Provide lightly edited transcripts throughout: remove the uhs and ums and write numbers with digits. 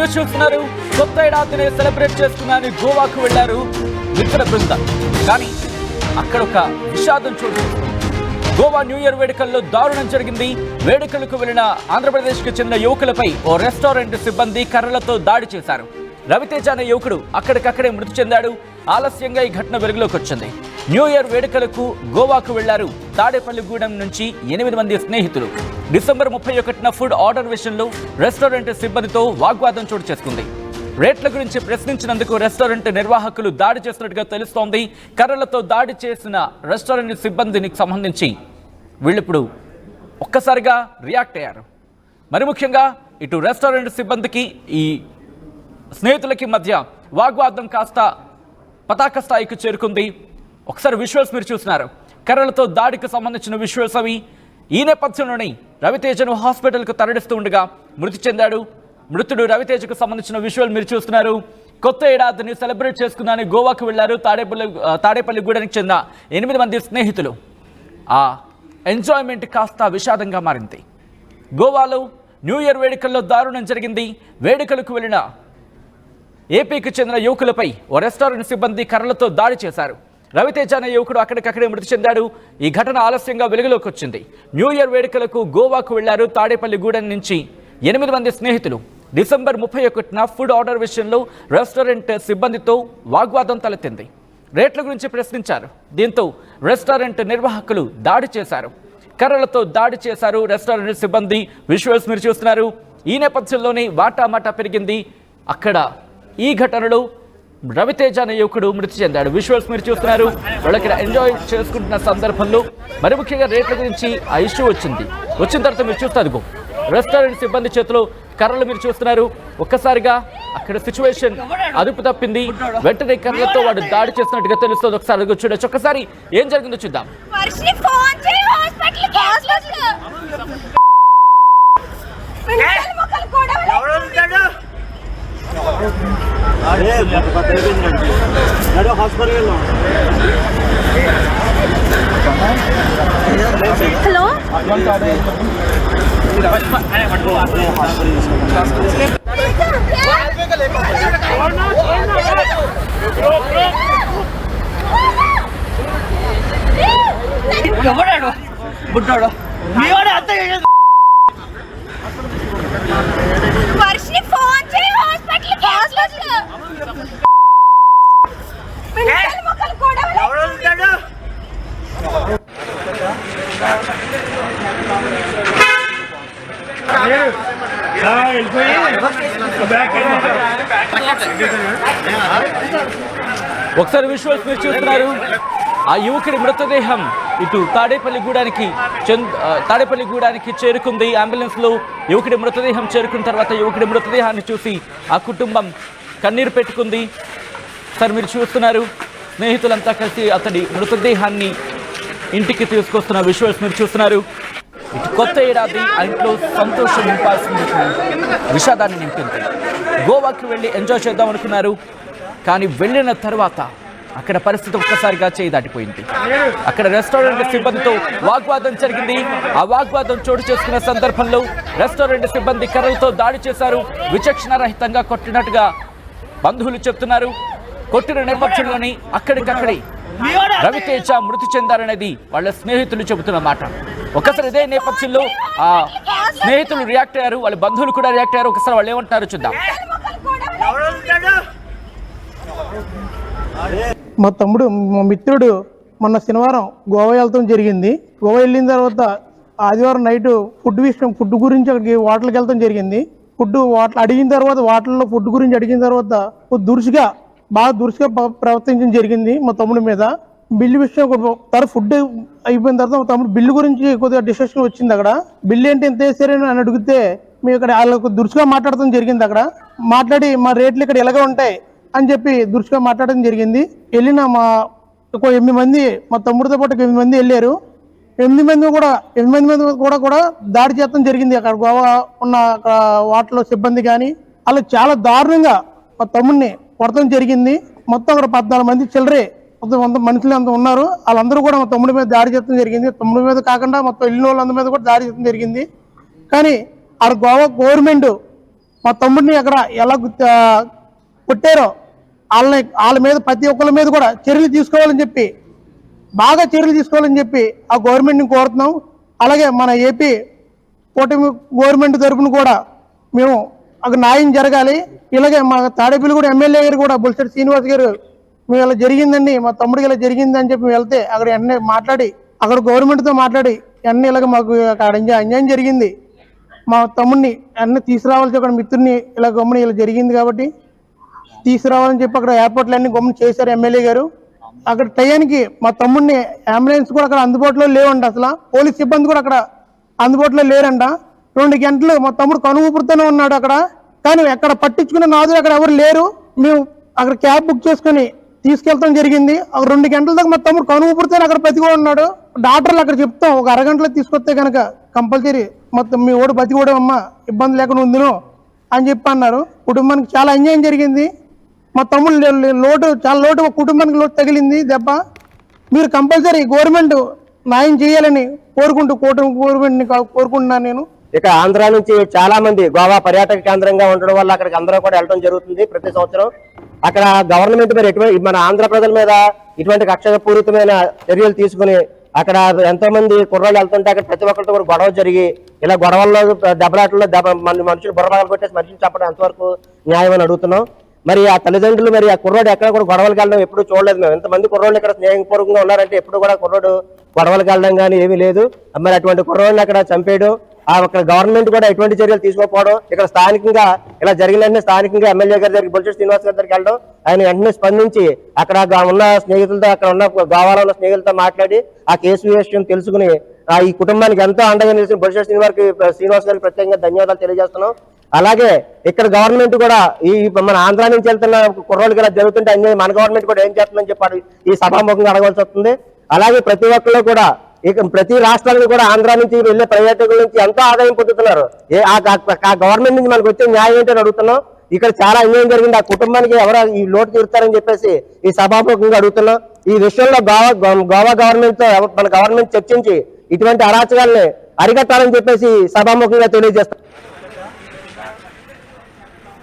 News చూస్తున్నారు. కొత్త ఏడాదిని celebrate చేసుకున్నారని గోవాకు వెళ్లారు మిత్రుల బృందం. కానీ అక్కడ ఒక విషాదం చోటు. గోవా న్యూ ఇయర్ వేడుకల్లో దారుణం జరిగింది. వేడుకలకు వెళ్లిన ఆంధ్రప్రదేశ్కు చెందిన యువకులపై ఓ రెస్టారెంట్ సిబ్బంది కర్రలతో దాడి చేశారు. రవితేజ అనే యువకుడు అక్కడికక్కడే మృతి చెందాడు. ఆలస్యంగా ఈ ఘటన వెలుగులోకి వచ్చింది. న్యూ ఇయర్ వేడుకలకు గోవాకు వెళ్లారు తాడేపల్లిగూడెం నుంచి 8 మంది స్నేహితులు. డిసెంబర్ 31న ఫుడ్ ఆర్డర్ విషయంలో రెస్టారెంట్ సిబ్బందితో వాగ్వాదం చోటు చేసుకుంది. రేట్ల గురించి ప్రశ్నించినందుకు రెస్టారెంట్ నిర్వాహకులు దాడి చేసినట్టుగా తెలుస్తోంది. కర్రలతో దాడి చేసిన రెస్టారెంట్ సిబ్బందికి సంబంధించి వీళ్ళిప్పుడు ఒక్కసారిగా రియాక్ట్ అయ్యారు. మరి ముఖ్యంగా ఇటు రెస్టారెంట్ సిబ్బందికి ఈ స్నేహితులకి మధ్య వాగ్వాదం కాస్త పతాక స్థాయికి చేరుకుంది. ఒకసారి విజువల్స్ మీరు చూస్తున్నారు. కర్రలతో దాడికి సంబంధించిన విజువల్స్ అవి. ఈ నేపథ్యంలోనే రవితేజను హాస్పిటల్కు తరలిస్తూ ఉండగా మృతి చెందాడు. మృతుడు రవితేజకు సంబంధించిన విజువల్ మీరు చూస్తున్నారు. కొత్త ఏడాదిని సెలబ్రేట్ చేసుకున్నారని గోవాకు వెళ్లారు తాడేపల్లిగూడెనికి చెందిన 8 మంది స్నేహితులు. ఆ ఎంజాయ్మెంట్ కాస్త విషాదంగా మారింది. గోవాలో న్యూ ఇయర్ వేడుకల్లో దారుణం జరిగింది. వేడుకలకు వెళ్లిన ఏపీకి చెందిన యువకులపై ఓ రెస్టారెంట్ సిబ్బంది కర్రలతో దాడి చేశారు. రవితేజ అనే యువకుడు అక్కడికక్కడే మృతి చెందాడు. ఈ ఘటన ఆలస్యంగా వెలుగులోకి వచ్చింది. న్యూ ఇయర్ వేడుకలకు గోవాకు వెళ్లారు తాడేపల్లిగూడెం నుంచి 8 మంది స్నేహితులు. డిసెంబర్ 31న ఫుడ్ ఆర్డర్ విషయంలో రెస్టారెంట్ సిబ్బందితో వాగ్వాదం తలెత్తింది. రేట్ల గురించి ప్రశ్నించారు. దీంతో రెస్టారెంట్ నిర్వాహకులు దాడి చేశారు. కర్రలతో దాడి చేశారు రెస్టారెంట్ సిబ్బంది. విజువల్స్ మీరు చూస్తున్నారు. ఈ నేపథ్యంలోనే వాటామాటా పెరిగింది. అక్కడ ఈ ఘటనలో రవితేజ అనే యువకుడు మృతి చెందాడు. విజువల్స్ మీరు చూస్తున్నారు. వాళ్ళకి ఎంజాయ్ చేసుకుంటున్న సందర్భంలో మరి ముఖ్యంగా రేట్ల గురించి ఆ ఇష్యూ వచ్చిన తర్వాత మీరు చూస్తారు రెస్టారెంట్ సిబ్బంది చేతిలో కర్రలు మీరు చూస్తున్నారు. ఒక్కసారిగా అక్కడ సిచ్యువేషన్ అదుపు తప్పింది. వెంటనే కర్రలతో వాడు దాడి చేసినట్టుగా తెలుస్తుంది. ఒకసారి చూడొచ్చు. ఒక్కసారి ఏం జరిగిందో చూద్దాం. హలో ఎవడాడు బుడ్డాడు వర్షిని ఫోన్ చేయి హాస్పిటల్ మొక్కలు కూడా ఒకసారి విజువల్స్ మీరు చూస్తున్నారు. ఆ యువకుడి మృతదేహం ఇటు తాడేపల్లిగూడానికి చేరుకుంది. అంబులెన్స్ లో యువకుడి మృతదేహం చేరుకున్న తర్వాత యువకుడి మృతదేహాన్ని చూసి ఆ కుటుంబం కన్నీరు పెట్టుకుంది. సార్ మీరు చూస్తున్నారు. స్నేహితులంతా కలిసి అతడి మృతదేహాన్ని ఇంటికి తీసుకొస్తున్న విజువల్స్ మీరు చూస్తున్నారు. ఇటు కొత్త ఏడాది ఆ ఇంట్లో సంతోషం నింపాల్సింది విషాదాన్ని నింపింది. గోవాకి వెళ్ళి ఎంజాయ్ చేద్దాం అనుకున్నారు. కానీ వెళ్ళిన తర్వాత అక్కడ పరిస్థితి ఒక్కసారిగా చేయి దాటిపోయింది. అక్కడ రెస్టారెంట్ సిబ్బందితో వాగ్వాదం జరిగింది. ఆ వాగ్వాదం చోటు చేసుకున్న సందర్భంలో రెస్టారెంట్ సిబ్బంది కర్రలతో దాడి చేశారు. విచక్షణారహితంగా కొట్టినట్టుగా బంధువులు చెప్తున్నారు. కొట్టిన నేపథ్యంలోని అక్కడికక్కడే రవితేజ మృతి చెందారనేది వాళ్ళ స్నేహితులు చెబుతున్న మాట. ఒకసారి ఇదే నేపథ్యంలో ఆ స్నేహితులు రియాక్ట్ అయ్యారు. వాళ్ళ బంధువులు కూడా రియాక్ట్ అయ్యారు. ఒకసారి వాళ్ళు ఏమంటున్నారో చూద్దాం. మా తమ్ముడు మా మిత్రుడు మొన్న శనివారం గోవా వెళ్తాం జరిగింది. గోవా వెళ్ళిన తర్వాత ఆదివారం నైట్ ఫుడ్ గురించి అక్కడికి హోటల్కి వెళ్తాం జరిగింది. అడిగిన తర్వాత హోటల్లో ఫుడ్ గురించి అడిగిన తర్వాత బాగా దురుసుగా ప్రవర్తించడం జరిగింది మా తమ్ముడి మీద. బిల్లు విషయం తర్వాత ఫుడ్ అయిపోయిన తర్వాత మా తమ్ముడు బిల్లు గురించి కొద్దిగా డిస్కషన్ వచ్చింది. అక్కడ బిల్లు ఏంటి ఎంత వేసారని అని అడిగితే మేము ఇక్కడ వాళ్ళకు దురుసుగా మాట్లాడటం జరిగింది. అక్కడ మాట్లాడి మా రేట్లు ఇక్కడ ఎలాగ ఉంటాయి అని చెప్పి దురుసుగా మాట్లాడడం జరిగింది. వెళ్ళిన మా 8 మంది మా తమ్ముడితో పాటు 8 మంది వెళ్ళారు. 8 మంది కూడా దాడి చేయడం జరిగింది. అక్కడ గోవా ఉన్న వాటిలో సిబ్బంది కానీ అలా చాలా దారుణంగా మా తమ్ముడిని కొడతం జరిగింది. మొత్తం అక్కడ 14 మంది చిల్లరే మొత్తం 100 మనుషులు అంత ఉన్నారు. వాళ్ళందరూ కూడా మా తమ్ముడి మీద దాడి చేయడం జరిగింది. తమ్ముడి మీద కాకుండా మొత్తం వెళ్ళిన వాళ్ళందరి మీద కూడా దాడి చేయడం జరిగింది. కానీ ఆ గోవా గవర్నమెంట్ మా తమ్ముడిని అక్కడ ఎలా కొట్టారో వాళ్ళ మీద ప్రతి ఒక్కరి మీద కూడా చర్యలు తీసుకోవాలని చెప్పి బాగా చర్యలు తీసుకోవాలని చెప్పి ఆ గవర్నమెంట్ని కోరుతున్నాం. అలాగే మన ఏపీ కూటమి గవర్నమెంట్ తరఫున కూడా మేము అక్కడ న్యాయం జరగాలి. ఇలాగే మా తాడేపల్లిగూడ ఎమ్మెల్యే గారు కూడా బొలిశెట్టి శ్రీనివాస్ గారు మేము ఇలా జరిగిందండి, మా తమ్ముడికి ఇలా జరిగింది అని చెప్పి వెళ్తే అక్కడ వెంటనే మాట్లాడి అక్కడ గవర్నమెంట్తో మాట్లాడి వెంటనే ఇలాగ మాకు అక్కడ అన్యాయం జరిగింది, మా తమ్ముడిని వెంటనే తీసుకురావాల్సి అక్కడ మిత్రుడిని ఇలా గమ్ముని ఇలా జరిగింది కాబట్టి తీసుకురావాలని చెప్పి అక్కడ ఏర్పాట్లన్నీ గమ్ముని చేశారు ఎమ్మెల్యే గారు. అక్కడ టయానికి మా తమ్ముడిని అంబులెన్స్ కూడా అక్కడ అందుబాటులో లేవండి, అసలు పోలీస్ సిబ్బంది కూడా అక్కడ అందుబాటులో లేరంట. 2 గంటలు మా తమ్ముడు కనుగూపుడుతూనే ఉన్నాడు అక్కడ, కానీ అక్కడ పట్టించుకునే నాదులు అక్కడ ఎవరు లేరు. మేము అక్కడ క్యాబ్ బుక్ చేసుకుని తీసుకెళ్తాం జరిగింది. ఒక 2 గంటల దాకా మా తమ్ముడు కనుగూపుడుతూనే అక్కడ బతికి ఉన్నాడు. డాక్టర్లు అక్కడ చెప్తాం ఒక అరగంటలో తీసుకొస్తే కనుక కంపల్సరీ మొత్తం మీ ఓడు బతికోవడం అమ్మ ఇబ్బంది లేకుండా ఉందిను అని చెప్పి అన్నారు. కుటుంబానికి చాలా అన్యాయం జరిగింది. మా తమ్ముడు లోటు చాలా లోటు కుటుంబానికి లోటు తగిలింది దెబ్బ. మీరు కంపల్సరీ గవర్నమెంట్ న్యాయం చేయాలని గవర్నమెంట్ని కోరుకుంటున్నాను నేను. ఇక ఆంధ్ర నుంచి చాలా మంది గోవా పర్యాటక కేంద్రంగా ఉండడం వల్ల అక్కడికి అందరూ కూడా వెళ్ళడం జరుగుతుంది ప్రతి సంవత్సరం. అక్కడ గవర్నమెంట్ మరి మన ఆంధ్ర ప్రజల మీద ఇటువంటి కక్షపూరితమైన చర్యలు తీసుకుని అక్కడ ఎంతో మంది కుర్రాళ్ళు వెళ్తుంటే అక్కడ ప్రతి ఒక్కరితో కూడా గొడవ జరిగి ఇలా గొడవల్లో దెబ్బలాటల్లో మనుషులు బుర్రబాగలు కొట్టేసి మనుషులు చెప్పడం ఎంతవరకు న్యాయం అని అడుగుతున్నాం. మరి ఆ తల్లిదండ్రులు మరి ఆ కుర్రోడు ఎక్కడ కూడా గొడవలకు వెళ్ళడం ఎప్పుడు చూడలేదు. మేము ఎంతమంది కుర్రోళ్ళు ఇక్కడ స్నేహపూర్వకంగా ఉన్నారంటే ఎప్పుడు కూడా కుర్రోడు గొడవలకు వెళ్ళడం కానీ ఏమీ లేదు. మరి అటువంటి కుర్రోళ్ళని అక్కడ చంపేయడం, అక్కడ గవర్నమెంట్ కూడా ఎటువంటి చర్యలు తీసుకోకపోవడం, ఇక్కడ స్థానికంగా ఇలా జరిగిన వెంటనే స్థానికంగా ఎమ్మెల్యే గారి దగ్గరికి బొలిశెట్టి శ్రీనివాస్ గారి దగ్గరికి వెళ్ళడం, ఆయన వెంటనే స్పందించి అక్కడ ఉన్న స్నేహితులతో అక్కడ ఉన్న గోవాలో ఉన్న స్నేహితులతో మాట్లాడి ఆ కేసు విషయం తెలుసుకుని ఈ కుటుంబానికి ఎంతో అండగా నిలిచిన బొలిశెట్టి శ్రీనివాస్ గారికి ప్రత్యేకంగా ధన్యవాదాలు తెలియజేస్తున్నాం. అలాగే ఇక్కడ గవర్నమెంట్ కూడా ఈ మన ఆంధ్ర నుంచి వెళ్తున్న కుర్రోళ్ళకి ఇలా జరుగుతుంటే అన్యాయం మన గవర్నమెంట్ కూడా ఏం చేస్తుందని చెప్పాడు ఈ సభాముఖంగా అడగవలసి వస్తుంది. అలాగే ప్రతి ఒక్కళ్ళు కూడా ఇక ప్రతి రాష్ట్రానికి కూడా ఆంధ్ర నుంచి వెళ్ళే పర్యాటకుల నుంచి ఎంతో ఆదాయం పొందుతున్నారు. ఆ గవర్నమెంట్ నుంచి మనకు వచ్చే న్యాయం ఏంటని అడుగుతున్నాం. ఇక్కడ చాలా అన్యాయం జరిగింది, ఆ కుటుంబానికి ఎవరు ఈ లోటు తీరుతారని చెప్పేసి ఈ సభాముఖంగా అడుగుతున్నాం. ఈ విషయంలో గోవా గవర్నమెంట్ తో మన గవర్నమెంట్ చర్చించి ఇటువంటి అరాచకాలని అరికట్టాలని చెప్పేసి సభాముఖంగా తెలియజేస్తాం.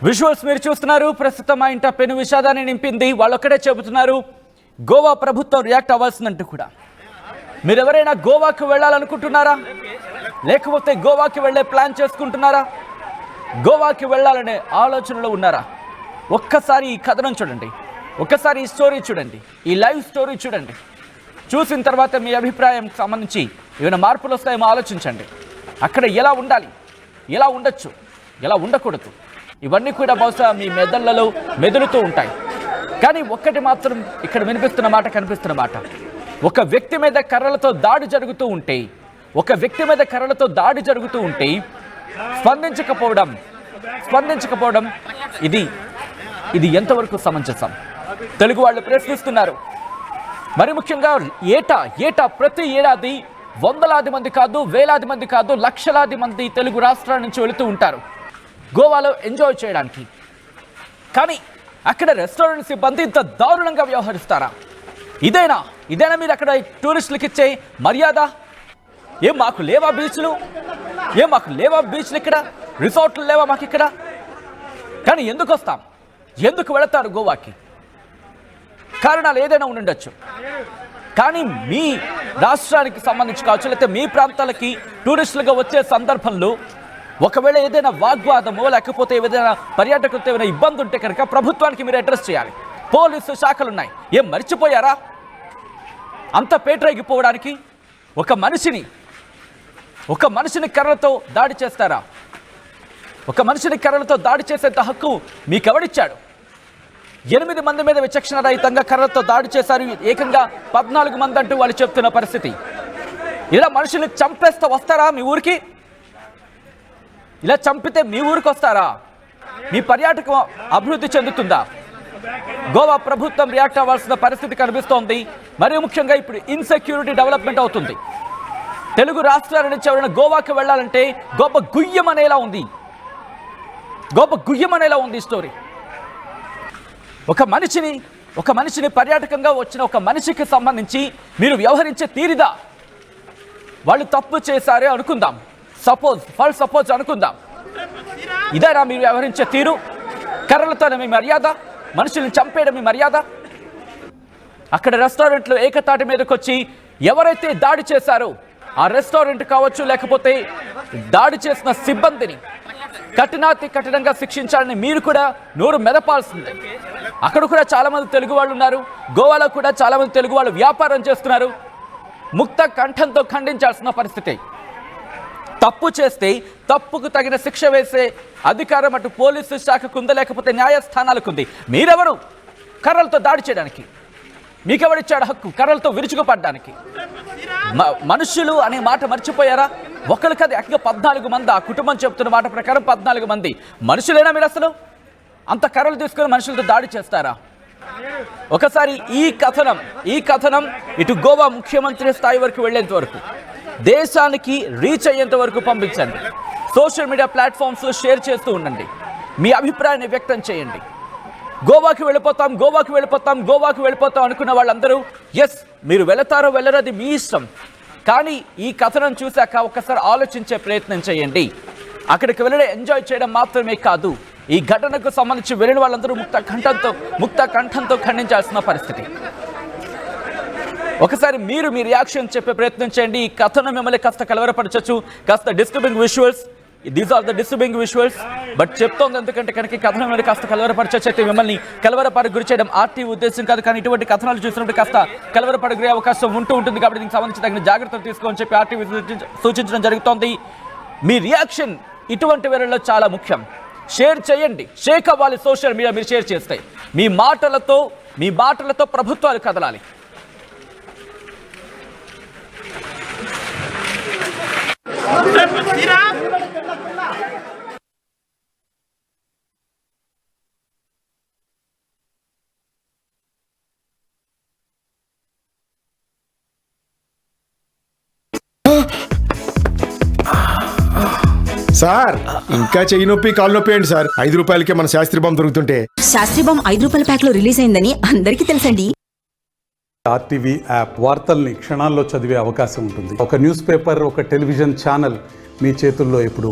విజువల్స్ మీరు చూస్తున్నారు. ప్రస్తుతం మా ఇంట పెను విషాదాన్ని నింపింది. వాళ్ళొక్కడే చెబుతున్నారు గోవా ప్రభుత్వం రియాక్ట్ అవ్వాల్సిందంటూ కూడా. మీరు ఎవరైనా గోవాకు వెళ్ళాలనుకుంటున్నారా, లేకపోతే గోవాకి వెళ్ళే ప్లాన్ చేసుకుంటున్నారా, గోవాకి వెళ్ళాలనే ఆలోచనలో ఉన్నారా? ఒక్కసారి ఈ కథనం చూడండి, ఒక్కసారి ఈ స్టోరీ చూడండి, ఈ లైవ్ స్టోరీ చూడండి. చూసిన తర్వాత మీ అభిప్రాయం సంబంధించి ఏమైనా మార్పులు వస్తాయేమో ఆలోచించండి. అక్కడ ఎలా ఉండాలి, ఎలా ఉండొచ్చు, ఎలా ఉండకూడదు, ఇవన్నీ కూడా బహుశా మీ మెదళ్లలో మెదులుతూ ఉంటాయి. కానీ ఒక్కటి మాత్రం ఇక్కడ వినిపిస్తున్న మాట, కనిపిస్తున్న మాట, ఒక వ్యక్తి మీద కర్రలతో దాడి జరుగుతూ ఉంటే స్పందించకపోవడం ఇది ఎంతవరకు సమంజసం? తెలుగు వాళ్ళు ప్రశ్నిస్తున్నారు. మరి ముఖ్యంగా ఏటా ప్రతి ఏడాది వందలాది మంది కాదు, వేలాది మంది కాదు, లక్షలాది మంది తెలుగు రాష్ట్రాల నుంచి వెళుతూ ఉంటారు గోవాలో ఎంజాయ్ చేయడానికి. కానీ అక్కడ రెస్టారెంట్ సిబ్బంది ఇంత దారుణంగా వ్యవహరిస్తారా? ఇదేనా మీరు అక్కడ టూరిస్టులకి ఇచ్చే మర్యాద? మాకు లేవా బీచ్లు? ఇక్కడ రిసార్ట్లు లేవా మాకు ఇక్కడ? కానీ ఎందుకు వస్తాం, ఎందుకు వెళతారు గోవాకి? కారణాలు ఏదైనా ఉండుండొచ్చు. కానీ మీ రాష్ట్రానికి సంబంధించి కావచ్చు, లేకపోతే మీ ప్రాంతాలకి టూరిస్టులుగా వచ్చే సందర్భంలో ఒకవేళ ఏదైనా వాగ్వాదమో లేకపోతే ఏదైనా పర్యాటకులతో ఏదైనా ఇబ్బంది ఉంటే కనుక ప్రభుత్వానికి మీరు అడ్రస్ చేయాలి. పోలీసు శాఖలు ఉన్నాయి. మర్చిపోయారా? అంత పేటరేగిపోవడానికి ఒక మనిషిని కర్రలతో దాడి చేస్తారా? ఒక మనిషిని కర్రలతో దాడి చేసేంత హక్కు మీకెవడిచ్చాడు? 8 మంది మీద విచక్షణ రహితంగా కర్రలతో దాడి చేశారు. ఏకంగా 14 మంది అంటూ వాళ్ళు చెప్తున్న పరిస్థితి. ఇలా మనుషుల్ని చంపేస్తే వస్తారా మీ ఊరికి? ఇలా చంపితే మీ ఊరికి వస్తారా? మీ పర్యాటకం అభివృద్ధి చెందుతుందా? గోవా ప్రభుత్వం రియాక్ట్ అవ్వాల్సిన పరిస్థితి కనిపిస్తోంది. మరియు ముఖ్యంగా ఇప్పుడు ఇన్సెక్యూరిటీ డెవలప్మెంట్ అవుతుంది. తెలుగు రాష్ట్రాల నుంచి ఎవరైనా గోవాకి వెళ్ళాలంటే గొప్ప గుయ్యమనేలా ఉంది స్టోరీ. ఒక మనిషిని పర్యాటకంగా వచ్చిన ఒక మనిషికి సంబంధించి మీరు వ్యవహరించే తీరిదా? వాళ్ళు తప్పు చేశారే అనుకుందాం, సపోజ్ అనుకుందాం. ఇదేనా మీరు వ్యవహరించే తీరు? కర్రలతోనే మీ మర్యాద? మనుషుల్ని చంపేయడం మీ మర్యాద? అక్కడ రెస్టారెంట్లో ఏకతాటి మీదకి వచ్చి ఎవరైతే దాడి చేశారో ఆ రెస్టారెంట్ కావచ్చు, లేకపోతే దాడి చేసిన సిబ్బందిని కఠినంగా శిక్షించాలని మీరు కూడా నోరు మెదపాల్సిందే. అక్కడ కూడా చాలా మంది తెలుగు వాళ్ళు ఉన్నారు. గోవాలో కూడా చాలా మంది తెలుగు వాళ్ళు వ్యాపారం చేస్తున్నారు. ముక్త కంఠంతో ఖండించాల్సిన పరిస్థితి. తప్పు చేస్తే తప్పుకు తగిన శిక్ష వేసే అధికారం అటు పోలీసు శాఖకు ఉందా, లేకపోతే న్యాయస్థానాలకు ఉంది? మీరెవరు కర్రలతో దాడి చేయడానికి? మీకెవరిచ్చాడు హక్కు కర్రలతో విరుచుకుపడడానికి? మనుషులు అనే మాట మర్చిపోయారా? ఒకరికి అది ఏకంగా 14 మంది. ఆ కుటుంబం చెప్తున్న మాట ప్రకారం 14 మంది మనుషులేనా మీరు? అసలు అంత కర్రలు తీసుకుని మనుషులతో దాడి చేస్తారా? ఒకసారి ఈ కథనం ఇటు గోవా ముఖ్యమంత్రి స్థాయి వరకు వెళ్లేంత వరకు, దేశానికి రీచ్ అయ్యేంత వరకు పంపించండి. సోషల్ మీడియా ప్లాట్ఫామ్స్లో షేర్ చేస్తూ ఉండండి. మీ అభిప్రాయాన్ని వ్యక్తం చేయండి. గోవాకి వెళ్ళిపోతాం అనుకున్న వాళ్ళందరూ ఎస్, మీరు వెళతారో వెళ్ళరో అది మీ ఇష్టం. కానీ ఈ కథనం చూశాక ఒక్కసారి ఆలోచించే ప్రయత్నం చేయండి. అక్కడికి వెళ్ళడం ఎంజాయ్ చేయడం మాత్రమే కాదు, ఈ ఘటనకు సంబంధించి వెళ్ళిన వాళ్ళందరూ ముక్త కంఠంతో ఖండించాల్సిన పరిస్థితి. ఒకసారి మీరు మీ రియాక్షన్ చెప్పే ప్రయత్నం చేయండి. ఈ కథనం మిమ్మల్ని కాస్త కలవరపరచచ్చు, కాస్త disturbing visuals. These are the disturbing visuals. But చెప్తోంది ఎందుకంటే కనుక ఈ కథనం మీద కాస్త కలవరపరచచ్చు. అయితే మిమ్మల్ని కలవరపడి గురి చేయడం ఆర్టీ ఉద్దేశం కాదు. కానీ ఇటువంటి కథనాలు చూసినప్పుడు కాస్త కలవరపడి గురే అవకాశం ఉంటుంది. కాబట్టి దీనికి సంబంధించి తగిన జాగ్రత్తలు తీసుకోని చెప్పి ఆర్టీ సూచించడం జరుగుతోంది. మీ రియాక్షన్ ఇటువంటి వేళల్లో చాలా ముఖ్యం. షేర్ చేయండి, షేక్ అవ్వాలి సోషల్ మీడియా. మీరు షేర్ చేస్తే మీ మాటలతో ప్రభుత్వాలు కదలాలి. సార్ ఇంకా చెయ్యి నొప్పి కాలు నొప్పి ఏంటి సార్? 5 రూపాయలకే మన శాస్త్రీ బాంబు దొరుకుతుంటే. శాస్త్రీ బాంబు 5 రూపాయల ప్యాక్ లో రిలీజ్ అయిందని అందరికీ తెలుసండి. ఆర్టీవీ యాప్ వార్తల్ని క్షణాల్లో చదివే అవకాశం ఉంటుంది. ఒక న్యూస్ పేపర్, ఒక టెలివిజన్ ఛానల్ మీ చేతుల్లో ఎప్పుడు